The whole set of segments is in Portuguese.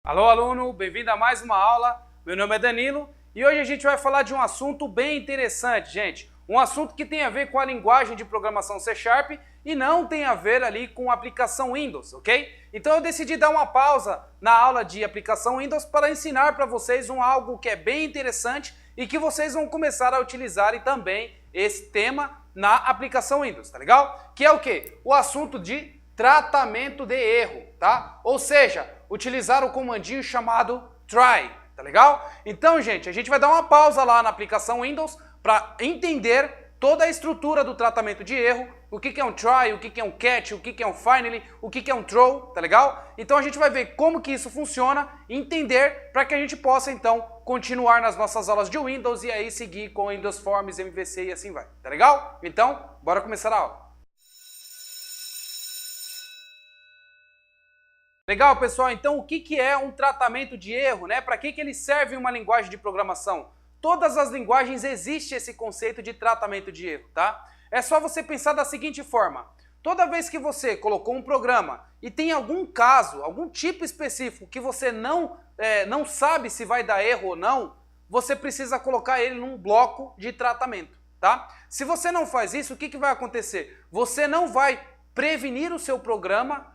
Alô, aluno, bem-vindo a mais uma aula. Meu nome é Danilo e hoje a gente vai falar de um assunto bem interessante, gente. Um assunto que tem a ver com a linguagem de programação C# e não tem a ver ali com a aplicação Windows, ok? Então eu decidi dar uma pausa na aula de aplicação Windows para ensinar para vocês algo que é bem interessante e que vocês vão começar a utilizar e também esse tema na aplicação Windows, tá legal? Que é o quê? O assunto de tratamento de erro, tá? Ou seja, utilizar o comandinho chamado try, tá legal? Então, gente, a gente vai dar uma pausa lá na aplicação Windows para entender toda a estrutura do tratamento de erro, o que é um try, o que é um catch, o que é um finally, o que é um throw, tá legal? Então a gente vai ver como que isso funciona, entender para que a gente possa então continuar nas nossas aulas de Windows e aí seguir com Windows Forms, MVC e assim vai, tá legal? Então, bora começar a aula. Legal, pessoal? Então, o que é um tratamento de erro, né? Para que ele serve uma linguagem de programação? Todas as linguagens existe esse conceito de tratamento de erro, tá? É só você pensar da seguinte forma. Toda vez que você colocou um programa e tem algum caso, algum tipo específico que você não sabe se vai dar erro ou não, você precisa colocar ele num bloco de tratamento, tá? Se você não faz isso, o que vai acontecer? Você não vai prevenir o seu programa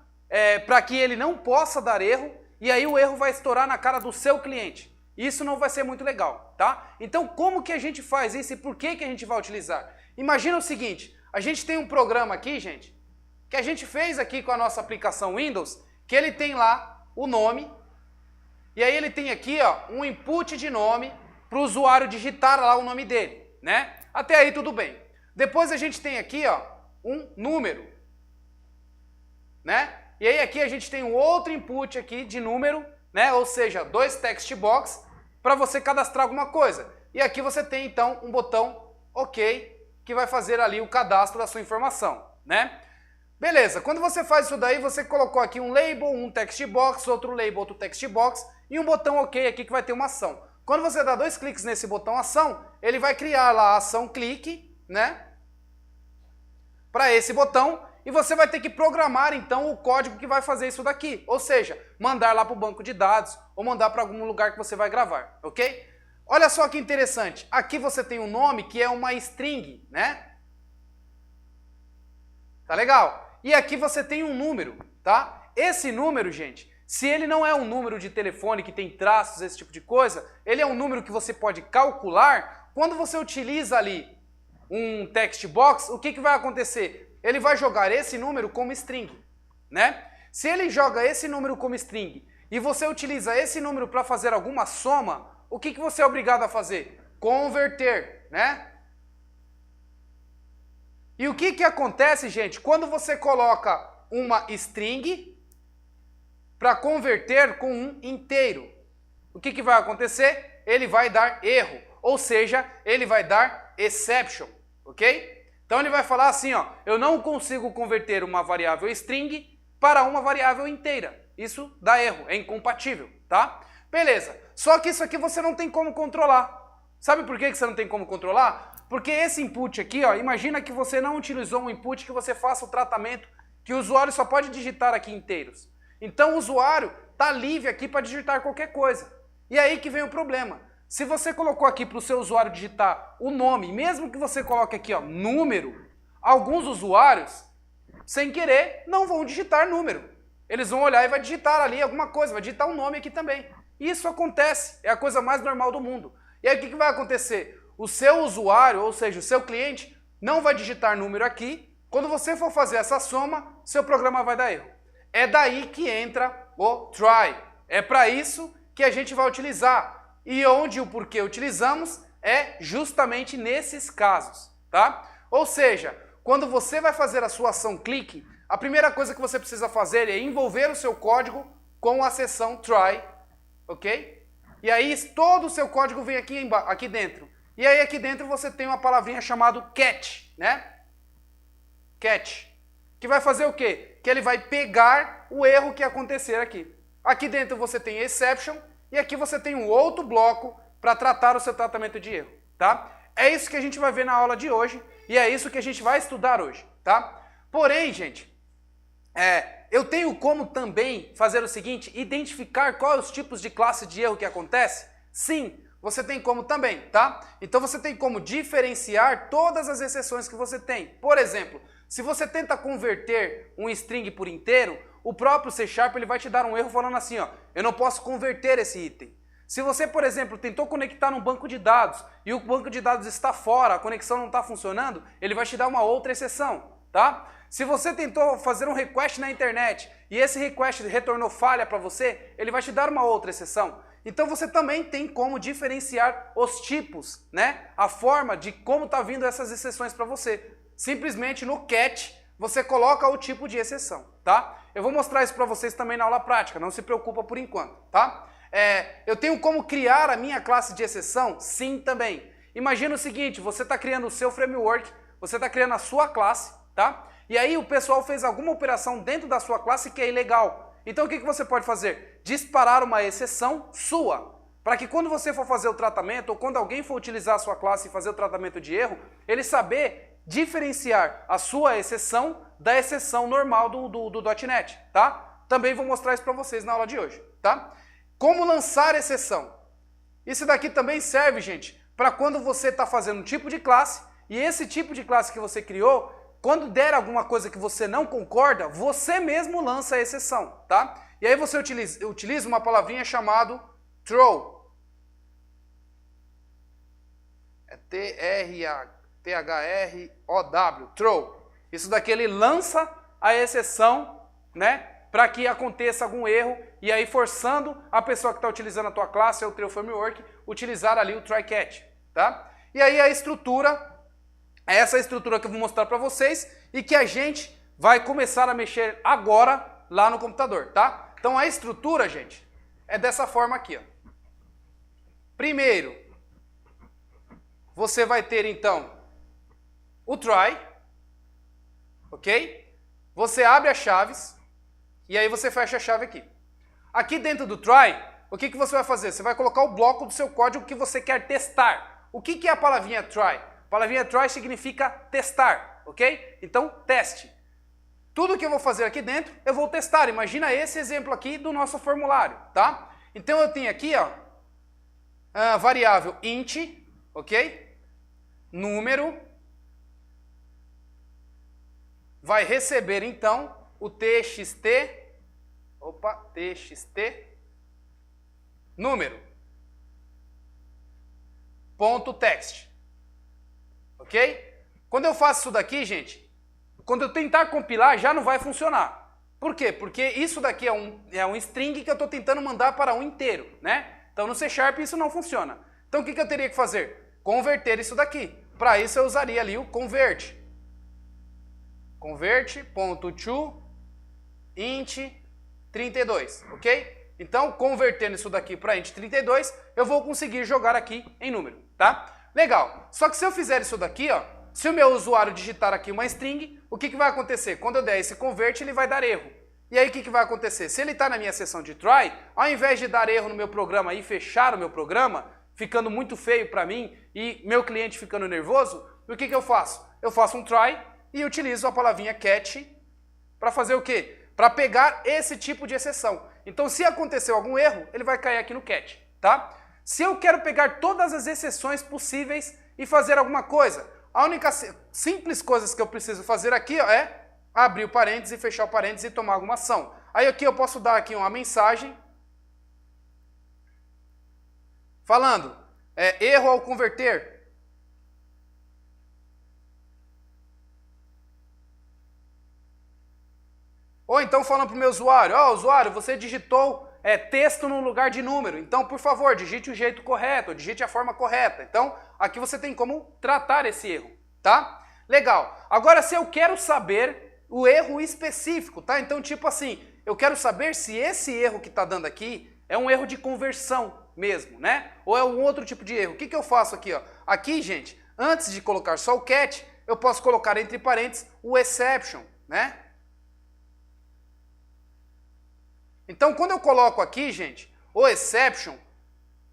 para que ele não possa dar erro, e aí o erro vai estourar na cara do seu cliente. Isso não vai ser muito legal, tá? Então, como que a gente faz isso e por que a gente vai utilizar? Imagina o seguinte, a gente tem um programa aqui, gente, que a gente fez aqui com a nossa aplicação Windows, que ele tem lá o nome, e aí ele tem aqui ó, um input de nome para o usuário digitar lá o nome dele, né? Até aí tudo bem. Depois a gente tem aqui ó, um número, né? E aí aqui a gente tem um outro input aqui de número, né? Ou seja, 2 text box para você cadastrar alguma coisa. E aqui você tem então um botão OK, que vai fazer ali o cadastro da sua informação, né? Beleza, quando você faz isso daí, você colocou aqui um label, um text box, outro label, outro text box e um botão OK aqui que vai ter uma ação. Quando você dá 2 cliques nesse botão ação, ele vai criar lá a ação clique, né? Para esse botão. E você vai ter que programar, então, o código que vai fazer isso daqui. Ou seja, mandar lá para o banco de dados ou mandar para algum lugar que você vai gravar, ok? Olha só que interessante. Aqui você tem um nome que é uma string, né? Tá legal? E aqui você tem um número, tá? Esse número, gente, se ele não é um número de telefone que tem traços, esse tipo de coisa, ele é um número que você pode calcular. Quando você utiliza ali um text box, o que vai acontecer? Ele vai jogar esse número como string, né? Se ele joga esse número como string e você utiliza esse número para fazer alguma soma, o que você é obrigado a fazer? Converter, né? E o que acontece, gente, quando você coloca uma string para converter com um inteiro? O que vai acontecer? Ele vai dar erro, ou seja, ele vai dar exception, ok? Então ele vai falar assim, ó, eu não consigo converter uma variável string para uma variável inteira. Isso dá erro, é incompatível, tá? Beleza, só que isso aqui você não tem como controlar. Sabe por que você não tem como controlar? Porque esse input aqui, ó, imagina que você não utilizou um input que você faça o tratamento, que o usuário só pode digitar aqui inteiros. Então o usuário está livre aqui para digitar qualquer coisa. E aí que vem o problema. Se você colocou aqui para o seu usuário digitar o nome, mesmo que você coloque aqui ó, número, alguns usuários, sem querer, não vão digitar número. Eles vão olhar e vai digitar ali alguma coisa, vai digitar um nome aqui também. Isso acontece, é a coisa mais normal do mundo. E aí o que vai acontecer? O seu usuário, ou seja, o seu cliente, não vai digitar número aqui. Quando você for fazer essa soma, seu programa vai dar erro. É daí que entra o try. É para isso que a gente vai utilizar. E onde o porquê utilizamos é justamente nesses casos, tá? Ou seja, quando você vai fazer a sua ação clique, a primeira coisa que você precisa fazer é envolver o seu código com a seção try, ok? E aí todo o seu código vem aqui dentro. E aí aqui dentro você tem uma palavrinha chamada catch, né? Catch. Que vai fazer o quê? Que ele vai pegar o erro que acontecer aqui. Aqui dentro você tem exception. E aqui você tem um outro bloco para tratar o seu tratamento de erro, tá? É isso que a gente vai ver na aula de hoje e é isso que a gente vai estudar hoje, tá? Porém, gente, eu tenho como também fazer o seguinte, identificar quais os tipos de classe de erro que acontece? Sim, você tem como também, tá? Então você tem como diferenciar todas as exceções que você tem. Por exemplo, se você tenta converter um string por inteiro, o próprio C# ele vai te dar um erro falando assim, ó, eu não posso converter esse item. Se você, por exemplo, tentou conectar num banco de dados e o banco de dados está fora, a conexão não está funcionando, ele vai te dar uma outra exceção, tá? Se você tentou fazer um request na internet e esse request retornou falha para você, ele vai te dar uma outra exceção. Então você também tem como diferenciar os tipos, né? A forma de como está vindo essas exceções para você. Simplesmente no catch você coloca o tipo de exceção, tá? Eu vou mostrar isso para vocês também na aula prática, não se preocupa por enquanto, tá? Eu tenho como criar a minha classe de exceção? Sim, também. Imagina o seguinte, você está criando o seu framework, você está criando a sua classe, tá? E aí o pessoal fez alguma operação dentro da sua classe que é ilegal. Então o que você pode fazer? Disparar uma exceção sua, para que quando você for fazer o tratamento, ou quando alguém for utilizar a sua classe e fazer o tratamento de erro, ele saber diferenciar a sua exceção da exceção normal do .NET, tá? Também vou mostrar isso para vocês na aula de hoje, tá? Como lançar exceção? Isso daqui também serve, gente, para quando você está fazendo um tipo de classe, e esse tipo de classe que você criou, quando der alguma coisa que você não concorda, você mesmo lança a exceção, tá? E aí você utiliza uma palavrinha chamada throw. É T-H-R-O-W, throw. Isso daqui ele lança a exceção, né? Para que aconteça algum erro e aí forçando a pessoa que está utilizando a tua classe ou o teu framework utilizar ali o try catch, tá? E aí a estrutura, é essa estrutura que eu vou mostrar para vocês e que a gente vai começar a mexer agora lá no computador, tá? Então a estrutura, gente, é dessa forma aqui, ó. Primeiro, você vai ter então o try, ok? Você abre as chaves e aí você fecha a chave aqui. Aqui dentro do try, o que você vai fazer? Você vai colocar o bloco do seu código que você quer testar. O que é a palavrinha try? A palavrinha try significa testar, ok? Então, teste. Tudo que eu vou fazer aqui dentro, eu vou testar. Imagina esse exemplo aqui do nosso formulário, tá? Então eu tenho aqui, ó, a variável int, ok? Número. Vai receber então o txt, número, ponto text, ok? Quando eu faço isso daqui, gente, quando eu tentar compilar já não vai funcionar. Por quê? Porque isso daqui é um string que eu estou tentando mandar para um inteiro, né? Então no C# isso não funciona. Então o que eu teria que fazer? Converter isso daqui. Para isso eu usaria ali o convert. Convert.to int 32, ok? Então, convertendo isso daqui para int 32, eu vou conseguir jogar aqui em número, tá? Legal. Só que se eu fizer isso daqui, ó, se o meu usuário digitar aqui uma string, o que vai acontecer? Quando eu der esse convert, ele vai dar erro. E aí o que vai acontecer? Se ele está na minha seção de try, ao invés de dar erro no meu programa e fechar o meu programa, ficando muito feio para mim e meu cliente ficando nervoso, o que eu faço? Eu faço um try e utilizo a palavrinha catch para fazer o quê? Para pegar esse tipo de exceção. Então, se aconteceu algum erro, ele vai cair aqui no catch, tá? Se eu quero pegar todas as exceções possíveis e fazer alguma coisa, a única simples coisa que eu preciso fazer aqui, ó, é abrir o parênteses, fechar o parênteses e tomar alguma ação. Aí aqui eu posso dar aqui uma mensagem falando, erro ao converter. Ou então falando para o meu usuário, usuário, você digitou texto no lugar de número, então por favor, digite o jeito correto, digite a forma correta. Então aqui você tem como tratar esse erro, tá? Legal. Agora se eu quero saber o erro específico, tá? Então tipo assim, eu quero saber se esse erro que está dando aqui é um erro de conversão mesmo, né? Ou é um outro tipo de erro. O que eu faço aqui, ó? Aqui, gente, antes de colocar só o catch, eu posso colocar entre parênteses o exception, né? Então, quando eu coloco aqui, gente, o exception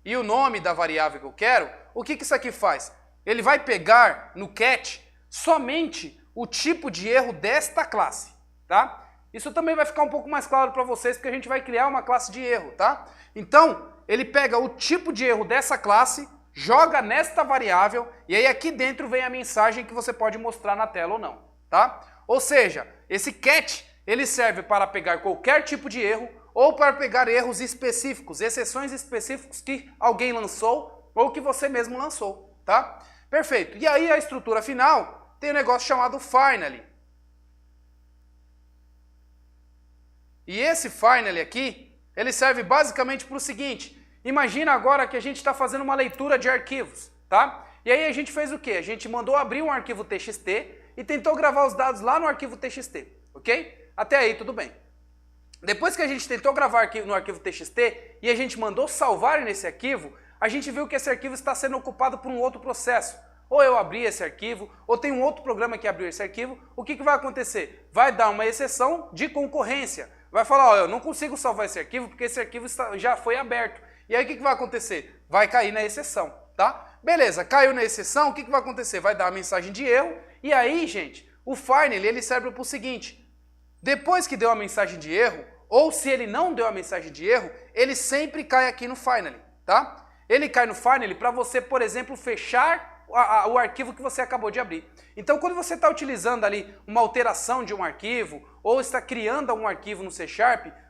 e o nome da variável que eu quero, o que isso aqui faz? Ele vai pegar no catch somente o tipo de erro desta classe, tá? Isso também vai ficar um pouco mais claro para vocês, porque a gente vai criar uma classe de erro, tá? Então, ele pega o tipo de erro dessa classe, joga nesta variável, e aí aqui dentro vem a mensagem que você pode mostrar na tela ou não, tá? Ou seja, esse catch, ele serve para pegar qualquer tipo de erro, ou para pegar erros específicos, exceções específicas que alguém lançou, ou que você mesmo lançou, tá? Perfeito. E aí a estrutura final tem um negócio chamado finally. E esse finally aqui, ele serve basicamente para o seguinte: imagina agora que a gente está fazendo uma leitura de arquivos, tá? E aí a gente fez o quê? A gente mandou abrir um arquivo TXT e tentou gravar os dados lá no arquivo TXT, ok? Até aí tudo bem. Depois que a gente tentou gravar no arquivo TXT e a gente mandou salvar nesse arquivo, a gente viu que esse arquivo está sendo ocupado por um outro processo. Ou eu abri esse arquivo, ou tem um outro programa que abriu esse arquivo. O que vai acontecer? Vai dar uma exceção de concorrência. Vai falar, ó, eu não consigo salvar esse arquivo porque esse arquivo já foi aberto. E aí o que vai acontecer? Vai cair na exceção, tá? Beleza, caiu na exceção, o que vai acontecer? Vai dar a mensagem de erro. E aí, gente, o finally ele serve para o seguinte: depois que deu a mensagem de erro, ou se ele não deu a mensagem de erro, ele sempre cai aqui no finally, tá? Ele cai no finally para você, por exemplo, fechar o arquivo que você acabou de abrir. Então, quando você está utilizando ali uma alteração de um arquivo, ou está criando um arquivo no C#,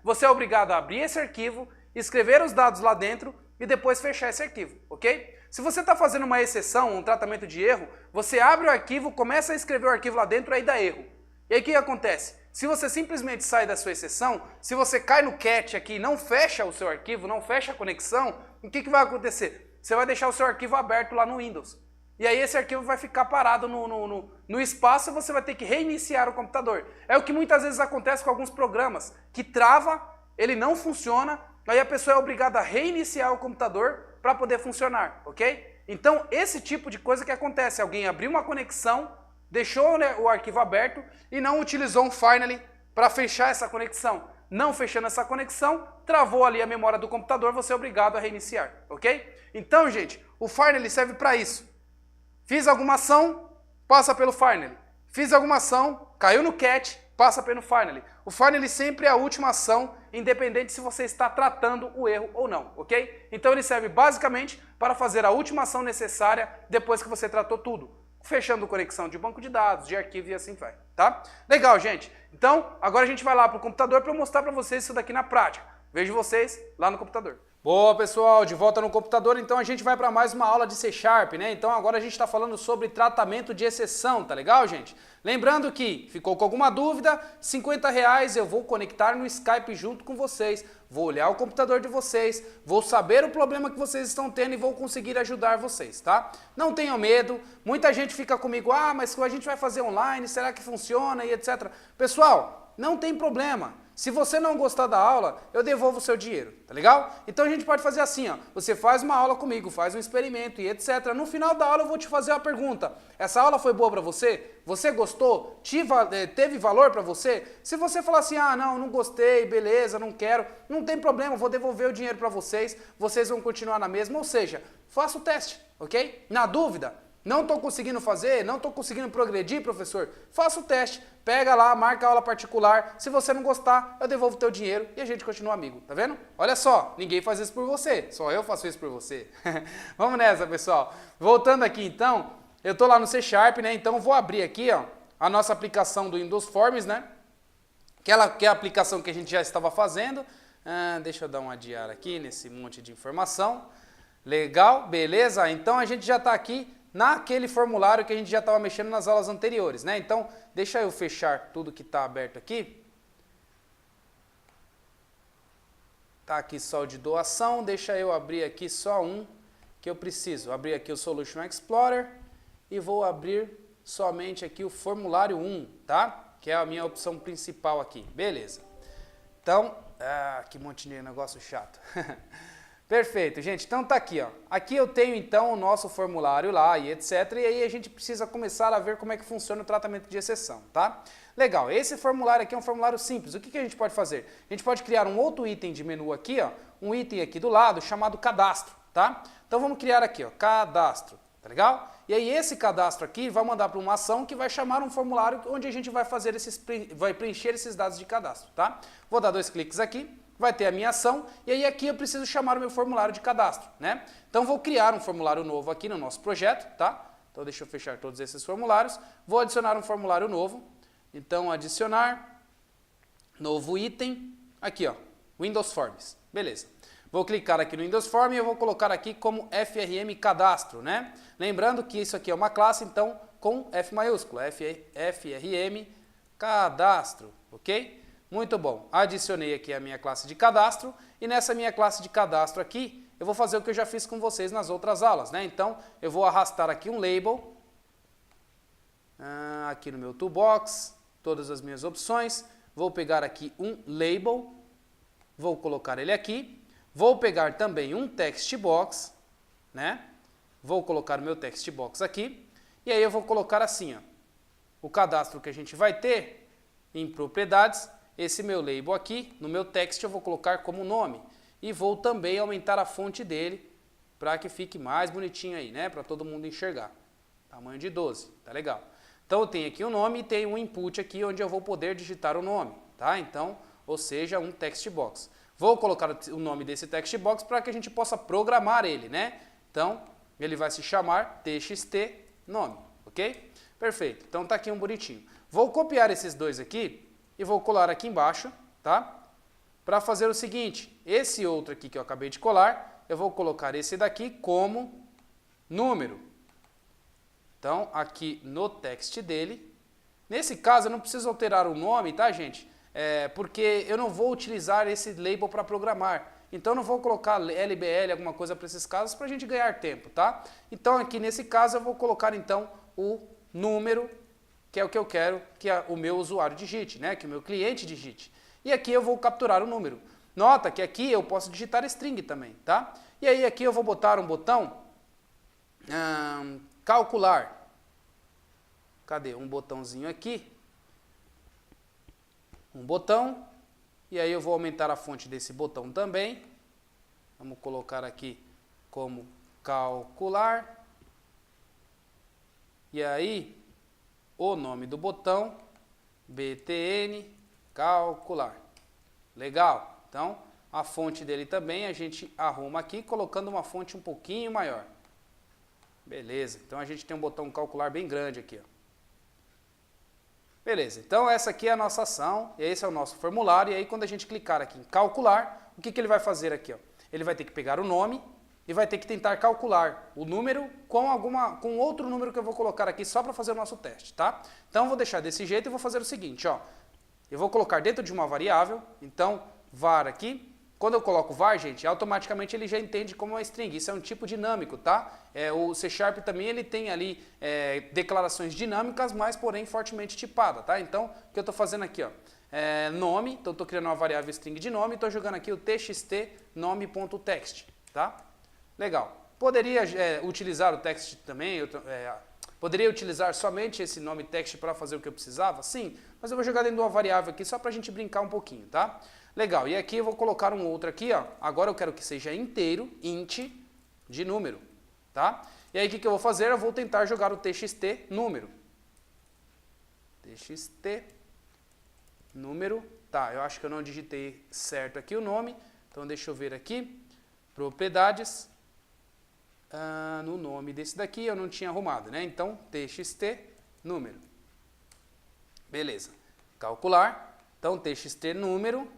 você é obrigado a abrir esse arquivo, escrever os dados lá dentro e depois fechar esse arquivo, ok? Se você está fazendo uma exceção, um tratamento de erro, você abre o arquivo, começa a escrever o arquivo lá dentro, aí dá erro. E aí o que acontece? Se você simplesmente sai da sua exceção, se você cai no catch aqui e não fecha o seu arquivo, não fecha a conexão, o que vai acontecer? Você vai deixar o seu arquivo aberto lá no Windows. E aí esse arquivo vai ficar parado no espaço e você vai ter que reiniciar o computador. É o que muitas vezes acontece com alguns programas, que trava, ele não funciona, aí a pessoa é obrigada a reiniciar o computador para poder funcionar, ok? Então esse tipo de coisa que acontece, alguém abriu uma conexão, deixou, né, o arquivo aberto e não utilizou um finally para fechar essa conexão. Não fechando essa conexão, travou ali a memória do computador, você é obrigado a reiniciar, ok? Então, gente, o finally serve para isso. Fiz alguma ação, passa pelo finally. Fiz alguma ação, caiu no catch, passa pelo finally. O finally sempre é a última ação, independente se você está tratando o erro ou não, ok? Então ele serve basicamente para fazer a última ação necessária depois que você tratou tudo. Fechando conexão de banco de dados, de arquivo e assim vai, tá? Legal, gente. Então, agora a gente vai lá para o computador para eu mostrar para vocês isso daqui na prática. Vejo vocês lá no computador. Boa, pessoal, de volta no computador, então a gente vai para mais uma aula de C#, né? Então agora a gente está falando sobre tratamento de exceção, tá legal, gente? Lembrando que, ficou com alguma dúvida, R$50 eu vou conectar no Skype junto com vocês, vou olhar o computador de vocês, vou saber o problema que vocês estão tendo e vou conseguir ajudar vocês, tá? Não tenham medo, muita gente fica comigo, ah, mas a gente vai fazer online, será que funciona e etc. Pessoal, não tem problema. Se você não gostar da aula, eu devolvo o seu dinheiro, tá legal? Então a gente pode fazer assim, ó, você faz uma aula comigo, faz um experimento e etc. No final da aula eu vou te fazer uma pergunta. Essa aula foi boa pra você? Você gostou? Teve valor pra você? Se você falar assim, ah, não gostei, beleza, não quero, não tem problema, eu vou devolver o dinheiro pra vocês, vocês vão continuar na mesma, ou seja, faça o teste, ok? Na dúvida, não estou conseguindo fazer, não estou conseguindo progredir, professor, faça o teste, pega lá, marca a aula particular, se você não gostar, eu devolvo o teu dinheiro e a gente continua amigo, tá vendo? Olha só, ninguém faz isso por você, só eu faço isso por você. Vamos nessa, pessoal. Voltando aqui então, eu estou lá no C#, né, então vou abrir aqui, ó, a nossa aplicação do Windows Forms, né, que é a aplicação que a gente já estava fazendo. Deixa eu dar um adiar aqui nesse monte de informação. Legal, beleza, então a gente já está aqui naquele formulário que a gente já estava mexendo nas aulas anteriores, né? Então, deixa eu fechar tudo que está aberto aqui. Tá aqui só o de doação, deixa eu abrir aqui só um que eu preciso. Abrir aqui o Solution Explorer e vou abrir somente aqui o formulário 1, tá? Que é a minha opção principal aqui, beleza. Então, que monte de negócio chato. Perfeito, gente. Então tá aqui, ó. Aqui eu tenho então o nosso formulário lá e etc. E aí a gente precisa começar a ver como é que funciona o tratamento de exceção, tá? Legal, esse formulário aqui é um formulário simples. O que a gente pode fazer? A gente pode criar um outro item de menu aqui, ó. Um item aqui do lado chamado cadastro, tá? Então vamos criar aqui, ó, cadastro. Tá legal? E aí esse cadastro aqui vai mandar para uma ação que vai chamar um formulário onde a gente vai vai preencher esses dados de cadastro, tá? Vou dar 2 cliques aqui, vai ter a minha ação, e aí aqui eu preciso chamar o meu formulário de cadastro, né? Então vou criar um formulário novo aqui no nosso projeto, tá? Então deixa eu fechar todos esses formulários, vou adicionar um formulário novo, então adicionar, novo item, aqui ó, Windows Forms, beleza. Vou clicar aqui no Windows Form e eu vou colocar aqui como FRM Cadastro, né? Lembrando que isso aqui é uma classe, então com F maiúsculo, FRM Cadastro, ok? Muito bom. Adicionei aqui a minha classe de cadastro e nessa minha classe de cadastro aqui eu vou fazer o que eu já fiz com vocês nas outras aulas, né? Então eu vou arrastar aqui um label, aqui no meu toolbox, todas as minhas opções, vou pegar aqui um label, vou colocar ele aqui. Vou pegar também um text box, né? Vou colocar o meu text box aqui. E aí eu vou colocar assim, ó, o cadastro que a gente vai ter em propriedades. Esse meu label aqui, no meu text eu vou colocar como nome. E vou também aumentar a fonte dele para que fique mais bonitinho aí, né? Para todo mundo enxergar. Tamanho de 12, tá legal. Então eu tenho aqui o nome e tenho um input aqui onde eu vou poder digitar o nome, tá? Então, ou seja, um text box. Vou colocar o nome desse text box para que a gente possa programar ele, né? Então, ele vai se chamar txt nome, ok? Perfeito, então tá aqui um bonitinho. Vou copiar esses dois aqui e vou colar aqui embaixo, tá? Para fazer o seguinte, esse outro aqui que eu acabei de colar, eu vou colocar esse daqui como número. Então, aqui no text dele, nesse caso eu não preciso alterar o nome, tá, gente? Porque eu não vou utilizar esse label para programar. Então eu não vou colocar LBL, alguma coisa para esses casos, para a gente ganhar tempo, tá? Então aqui nesse caso eu vou colocar então o número, que é o que eu quero que o meu usuário digite, né? Que o meu cliente digite. E aqui eu vou capturar o número. Nota que aqui eu posso digitar string também, tá? E aí aqui eu vou botar um botão, calcular. Cadê? Um botãozinho aqui. Um botão, e aí eu vou aumentar a fonte desse botão também. Vamos colocar aqui como calcular. E aí, o nome do botão, btn calcular. Legal. Então, a fonte dele também a gente arruma aqui, colocando uma fonte um pouquinho maior. Beleza. Então, a gente tem um botão calcular bem grande aqui, ó. Beleza, então essa aqui é a nossa ação, e esse é o nosso formulário, e aí quando a gente clicar aqui em calcular, o que ele vai fazer aqui? Ó? Ele vai ter que pegar o nome e vai ter que tentar calcular o número com outro número que eu vou colocar aqui só para fazer o nosso teste, tá? Então eu vou deixar desse jeito e vou fazer o seguinte, ó. Eu vou colocar dentro de uma variável, então var aqui. Quando eu coloco var, gente, automaticamente ele já entende como uma string. Isso é um tipo dinâmico, tá? O C# também ele tem ali declarações dinâmicas, mas porém fortemente tipada, tá? Então, o que eu estou fazendo aqui, ó, nome, então estou criando uma variável string de nome, estou jogando aqui o txt nome.text, tá? Legal. Poderia utilizar o text também, poderia utilizar somente esse nome text para fazer o que eu precisava? Sim, mas eu vou jogar dentro de uma variável aqui só para a gente brincar um pouquinho, tá? Legal, e aqui eu vou colocar um outro aqui, ó. Agora eu quero que seja inteiro, int, de número, tá? E aí o que eu vou fazer? Eu vou tentar jogar o txt número. Txt número, tá, eu acho que eu não digitei certo aqui o nome, então deixa eu ver aqui, propriedades, no nome desse daqui eu não tinha arrumado, né? Então, txt número. Beleza, calcular, então txt número,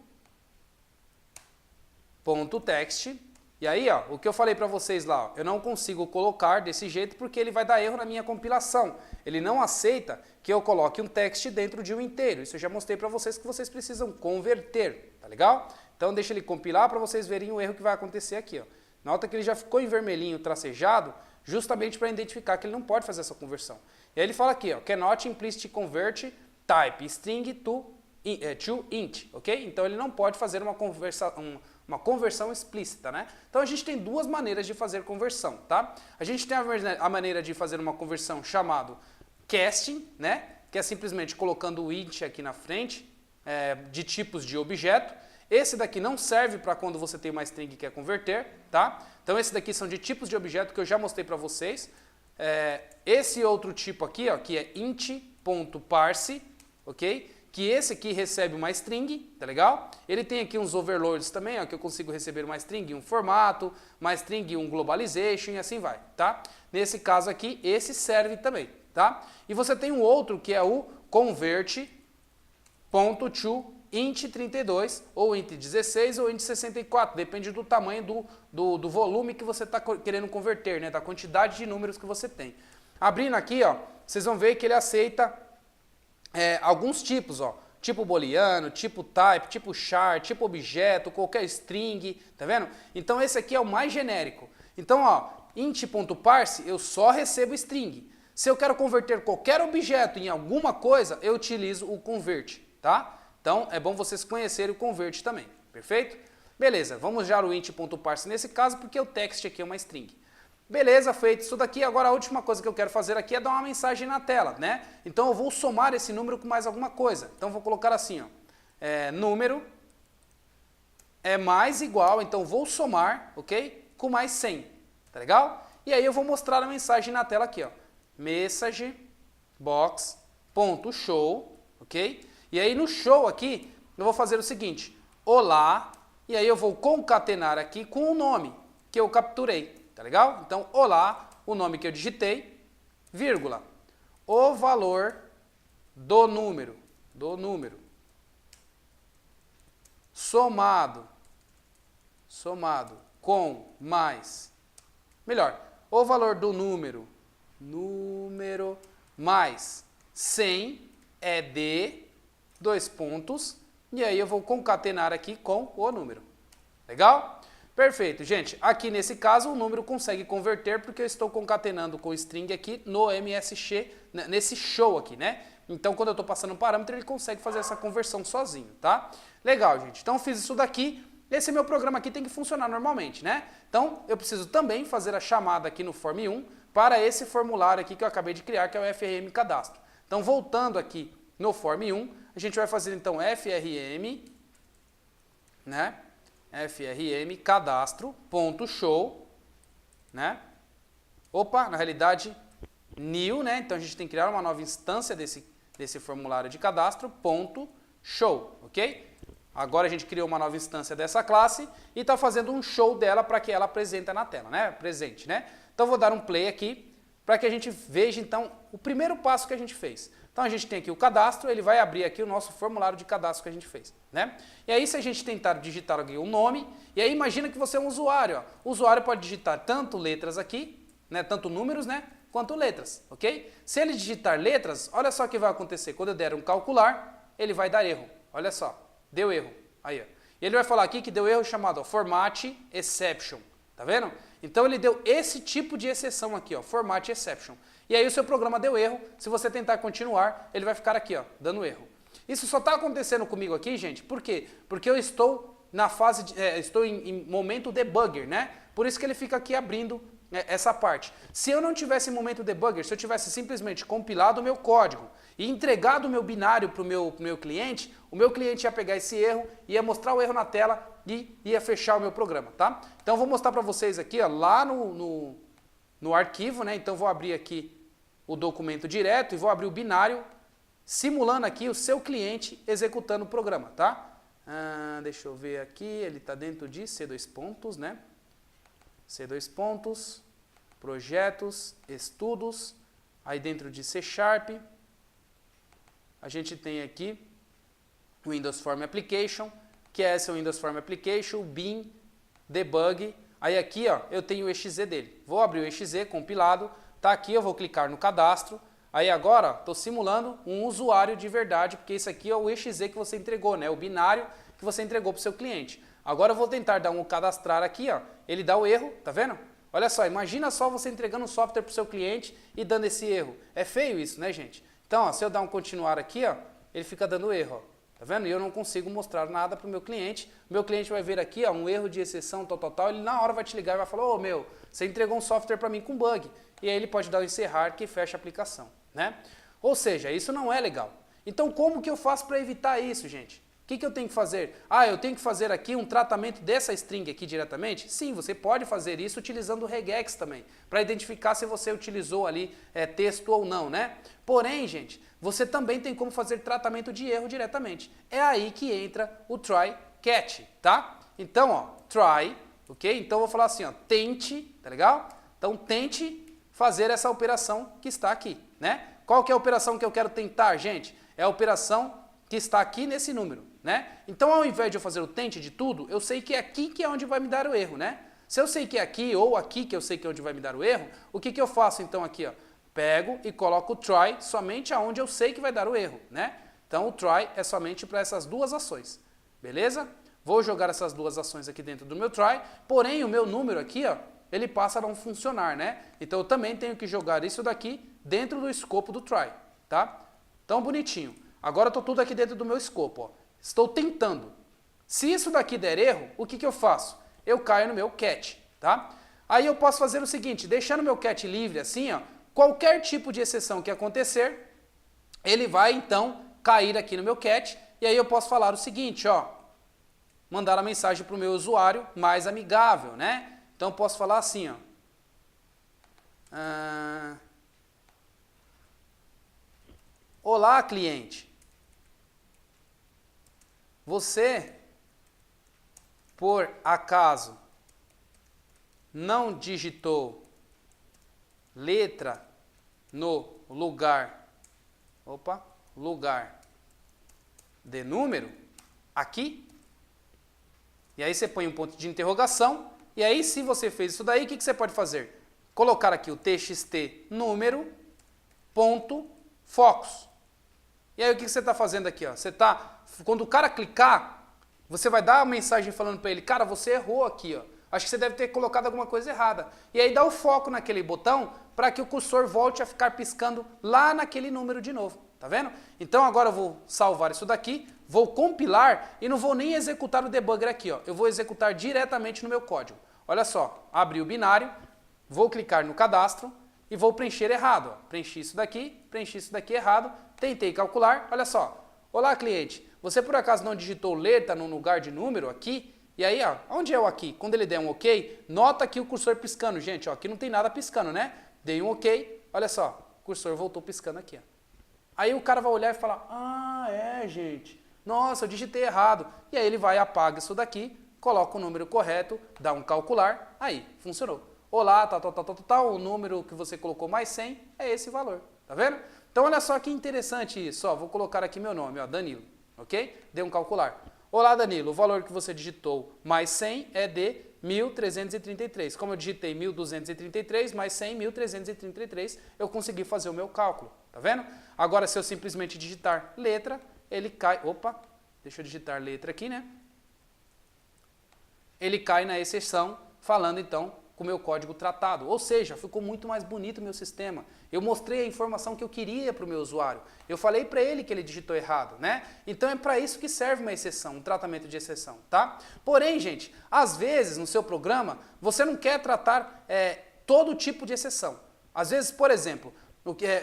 ponto text, e aí ó, o que eu falei para vocês lá, ó, eu não consigo colocar desse jeito porque ele vai dar erro na minha compilação. Ele não aceita que eu coloque um text dentro de um inteiro. Isso eu já mostrei para vocês que vocês precisam converter, tá legal? Então deixa ele compilar para vocês verem o erro que vai acontecer aqui, ó. Nota que ele já ficou em vermelhinho tracejado, justamente para identificar que ele não pode fazer essa conversão. E aí ele fala aqui, ó, cannot implicit convert type string to int, ok? Então ele não pode fazer uma conversão explícita, né? Então a gente tem duas maneiras de fazer conversão, tá? A gente tem a maneira de fazer uma conversão chamado casting, né? Que é simplesmente colocando o int aqui na frente de tipos de objeto. Esse daqui não serve para quando você tem uma string e quer converter, tá? Então esse daqui são de tipos de objeto que eu já mostrei para vocês. esse outro tipo aqui, ó, que é int.parse, ok? Que esse aqui recebe uma string, tá legal? Ele tem aqui uns overloads também, ó, que eu consigo receber uma string, um formato, uma string, um globalization e assim vai, tá? Nesse caso aqui, esse serve também, tá? E você tem um outro que é o convert.toInt32 ou int16 ou int64, depende do tamanho do volume que você está querendo converter, né? Da quantidade de números que você tem. Abrindo aqui, ó, vocês vão ver que ele aceita alguns tipos, ó, tipo booleano, tipo type, tipo char, tipo objeto, qualquer string, tá vendo? Então esse aqui é o mais genérico. Então, ó, int.parse eu só recebo string. Se eu quero converter qualquer objeto em alguma coisa, eu utilizo o convert, tá? Então é bom vocês conhecerem o convert também, perfeito? Beleza, vamos usar o int.parse nesse caso porque o text aqui é uma string. Beleza, feito isso daqui. Agora a última coisa que eu quero fazer aqui é dar uma mensagem na tela, né? Então eu vou somar esse número com mais alguma coisa. Então eu vou colocar assim, ó, número é mais igual, então vou somar, ok? Com mais 100, tá legal? E aí eu vou mostrar a mensagem na tela aqui, ó, message box.show, ok? E aí no show aqui eu vou fazer o seguinte, olá, e aí eu vou concatenar aqui com o nome que eu capturei. Tá legal? Então, olá, o nome que eu digitei, vírgula, o valor do número, somado com mais, melhor, o valor do número mais 100 é de, dois pontos, e aí eu vou concatenar aqui com o número. Legal? Perfeito, gente. Aqui nesse caso o número consegue converter porque eu estou concatenando com o string aqui no MSX, nesse show aqui, né? Então quando eu estou passando um parâmetro ele consegue fazer essa conversão sozinho, tá? Legal, gente. Então eu fiz isso daqui. Esse meu programa aqui tem que funcionar normalmente, né? Então eu preciso também fazer a chamada aqui no form 1 para esse formulário aqui que eu acabei de criar, que é o FRM cadastro. Então voltando aqui no form 1, a gente vai fazer então FRM, né? FRM cadastro.show, né? Opa, na realidade, new, né? Então a gente tem que criar uma nova instância desse formulário de cadastro, .show, ok? Agora a gente criou uma nova instância dessa classe e está fazendo um show dela para que ela apresente na tela, né? Presente, né? Então eu vou dar um play aqui para que a gente veja então o primeiro passo que a gente fez. Então a gente tem aqui o cadastro, ele vai abrir aqui o nosso formulário de cadastro que a gente fez, né? E aí se a gente tentar digitar aqui um nome, e aí imagina que você é um usuário, ó. O usuário pode digitar tanto letras aqui, né, tanto números, né, quanto letras, ok? Se ele digitar letras, olha só o que vai acontecer. Quando eu der um calcular, ele vai dar erro. Olha só, deu erro. Aí, ó. E ele vai falar aqui que deu erro chamado ó, format exception, tá vendo? Então ele deu esse tipo de exceção aqui, ó, format exception. E aí o seu programa deu erro, se você tentar continuar, ele vai ficar aqui, ó, dando erro. Isso só está acontecendo comigo aqui, gente, por quê? Porque eu estou na fase, estou em momento debugger, né? Por isso que ele fica aqui abrindo essa parte. Se eu não tivesse momento debugger, se eu tivesse simplesmente compilado o meu código e entregado o meu binário para o meu cliente ia pegar esse erro, ia mostrar o erro na tela e ia fechar o meu programa, tá? Então eu vou mostrar para vocês aqui, ó, lá no arquivo, né? Então vou abrir aqui o documento direto e vou abrir o binário, simulando aqui o seu cliente executando o programa, tá? Deixa eu ver aqui, ele está dentro de C2 pontos, né? C2 pontos, projetos, estudos, aí dentro de C#, a gente tem aqui o Windows Form Application, que é esse Windows Form Application, bin, debug, aí aqui ó, eu tenho o exe dele. Vou abrir o exe compilado, tá aqui, eu vou clicar no cadastro, aí agora estou simulando um usuário de verdade, porque isso aqui é o exe que você entregou, né? O binário que você entregou para o seu cliente. Agora eu vou tentar dar um cadastrar aqui, ó, ele dá o erro, tá vendo? Olha só, imagina só você entregando um software para o seu cliente e dando esse erro. É feio isso, né, gente? Então, ó, se eu dar um continuar aqui, ó, ele fica dando erro, ó. Tá vendo? E eu não consigo mostrar nada para o meu cliente. O meu cliente vai ver aqui, ó, um erro de exceção, tal. Ele na hora vai te ligar e vai falar, ô meu, você entregou um software para mim com bug. E aí ele pode dar o encerrar que fecha a aplicação, né? Ou seja, isso não é legal. Então como que eu faço para evitar isso, gente? que eu tenho que fazer? Ah, eu tenho que fazer aqui um tratamento dessa string aqui diretamente? Sim, você pode fazer isso utilizando o regex também, para identificar se você utilizou ali texto ou não, né? Porém, gente, você também tem como fazer tratamento de erro diretamente. É aí que entra o try catch, tá? Então, ó, try, ok? Então eu vou falar assim, ó, tente, tá legal? Então tente fazer essa operação que está aqui, né? Qual que é a operação que eu quero tentar, gente? É a operação que está aqui nesse número, né? Então, ao invés de eu fazer o tente de tudo, eu sei que é aqui que é onde vai me dar o erro, né? Se eu sei que é aqui ou aqui que eu sei que é onde vai me dar o erro, o que eu faço então aqui, ó? Pego e coloco o try somente aonde eu sei que vai dar o erro, né? Então, o try é somente para essas duas ações, beleza? Vou jogar essas duas ações aqui dentro do meu try, porém, o meu número aqui, ó, ele passa a não funcionar, né? Então, eu também tenho que jogar isso daqui dentro do escopo do try, tá? Então, bonitinho. Agora eu estou tudo aqui dentro do meu escopo, ó. Estou tentando. Se isso daqui der erro, o que eu faço? Eu caio no meu catch, tá? Aí eu posso fazer o seguinte, deixando o meu catch livre assim, ó, qualquer tipo de exceção que acontecer, ele vai então cair aqui no meu catch, e aí eu posso falar o seguinte, ó, mandar a mensagem para o meu usuário mais amigável, né? Então eu posso falar assim, ó. Olá, cliente. Você, por acaso, não digitou letra no lugar de número aqui? E aí você põe um ponto de interrogação, e aí se você fez isso daí, o que você pode fazer? Colocar aqui o txt número ponto focus. E aí o que você está fazendo aqui? Ó? Você tá, quando o cara clicar, você vai dar uma mensagem falando para ele, cara, você errou aqui, ó. Acho que você deve ter colocado alguma coisa errada. E aí dá o foco naquele botão para que o cursor volte a ficar piscando lá naquele número de novo. Tá vendo? Então agora eu vou salvar isso daqui, vou compilar e não vou nem executar o debugger aqui, ó. Eu vou executar diretamente no meu código. Olha só, abri o binário, vou clicar no cadastro e vou preencher errado. Ó. Preenchi isso daqui errado, tentei calcular, olha só. Olá, cliente, você por acaso não digitou letra no lugar de número aqui? E aí, ó, onde é o aqui? Quando ele der um ok, nota aqui o cursor piscando, gente, ó, aqui não tem nada piscando, né? Dei um ok, olha só, o cursor voltou piscando aqui, ó. Aí o cara vai olhar e falar, ah, é, gente, nossa, eu digitei errado. E aí ele vai, apaga isso daqui, coloca o número correto, dá um calcular, aí, funcionou. Olá, tal, o número que você colocou mais 100 é esse valor, tá vendo? Então olha só que interessante isso, ó, vou colocar aqui meu nome, ó, Danilo, ok? Dei um calcular. Olá, Danilo, o valor que você digitou mais 100 é de 1.333. Como eu digitei 1.233 mais 100, 1.333, eu consegui fazer o meu cálculo, tá vendo? Agora, se eu simplesmente digitar letra, ele cai... Opa, deixa eu digitar letra aqui, né? Ele cai na exceção, falando então com o meu código tratado. Ou seja, ficou muito mais bonito o meu sistema. Eu mostrei a informação que eu queria para o meu usuário. Eu falei para ele que ele digitou errado, né? Então é para isso que serve uma exceção, um tratamento de exceção, tá? Porém, gente, às vezes no seu programa, você não quer tratar todo tipo de exceção. Às vezes, por exemplo,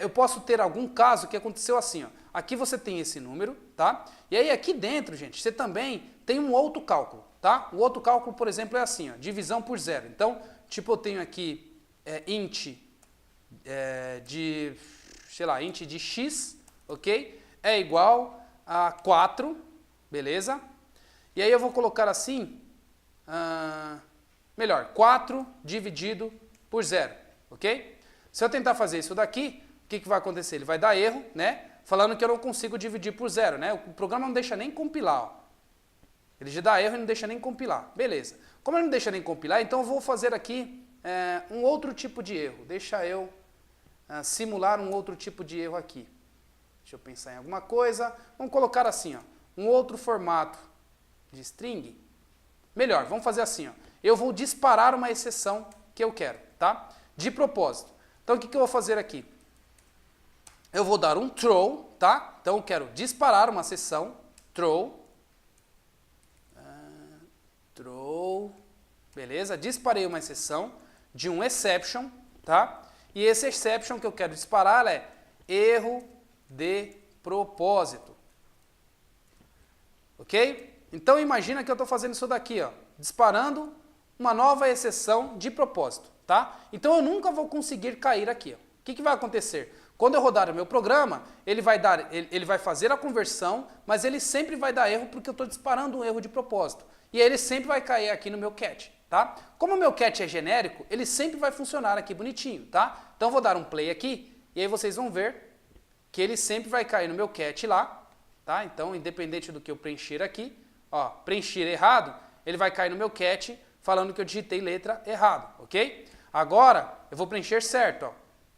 eu posso ter algum caso que aconteceu assim, ó. Aqui você tem esse número, tá? E aí aqui dentro, gente, você também tem um outro cálculo, tá? O outro cálculo, por exemplo, é assim, ó, divisão por zero. Então, tipo, eu tenho aqui int int de x, ok? É igual a 4, beleza? E aí eu vou colocar assim, melhor, 4 dividido por zero, ok? Se eu tentar fazer isso daqui, o que vai acontecer? Ele vai dar erro, né? Falando que eu não consigo dividir por zero, né? O programa não deixa nem compilar, ó. Ele já dá erro e não deixa nem compilar. Beleza. Como ele não deixa nem compilar, então eu vou fazer aqui um outro tipo de erro. Deixa eu simular um outro tipo de erro aqui. Deixa eu pensar em alguma coisa. Vamos colocar assim, ó, um outro formato de string. Melhor, vamos fazer assim, ó. Eu vou disparar uma exceção que eu quero, tá? De propósito. Então o que eu vou fazer aqui? Eu vou dar um throw, tá? Então eu quero disparar uma exceção, throw, beleza? Disparei uma exceção de um exception, tá? E esse exception que eu quero disparar é erro de propósito. ok? Então imagina que eu estou fazendo isso daqui, ó, disparando uma nova exceção de propósito, tá? Então eu nunca vou conseguir cair aqui, ó. O que vai acontecer? Quando eu rodar o meu programa, ele vai fazer a conversão, mas ele sempre vai dar erro porque eu estou disparando um erro de propósito. E aí ele sempre vai cair aqui no meu cat, tá? Como o meu cat é genérico, ele sempre vai funcionar aqui bonitinho, tá? Então eu vou dar um play aqui e aí vocês vão ver que ele sempre vai cair no meu cat lá, tá? Então, independente do que eu preencher aqui, ó, preencher errado, ele vai cair no meu cat falando que eu digitei letra errado, ok? Agora, eu vou preencher certo, ó.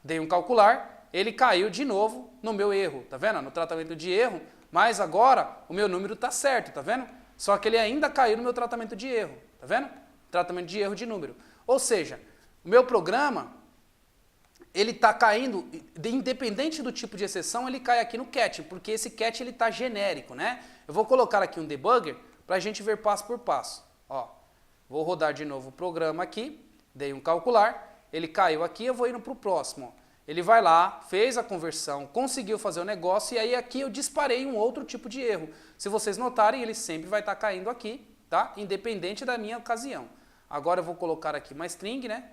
Dei um calcular, ele caiu de novo no meu erro, tá vendo? No tratamento de erro, mas agora o meu número tá certo, tá vendo? Só que ele ainda caiu no meu tratamento de erro, tá vendo? Tratamento de erro de número. Ou seja, o meu programa, ele tá caindo, independente do tipo de exceção, ele cai aqui no cat, porque esse cat ele tá genérico, né? Eu vou colocar aqui um debugger pra gente ver passo por passo. Ó, vou rodar de novo o programa aqui, dei um calcular, ele caiu aqui, eu vou indo pro próximo, ó. Ele vai lá, fez a conversão, conseguiu fazer o negócio e aí aqui eu disparei um outro tipo de erro. Se vocês notarem, ele sempre vai estar caindo aqui, tá? Independente da minha ocasião. Agora eu vou colocar aqui uma string, né?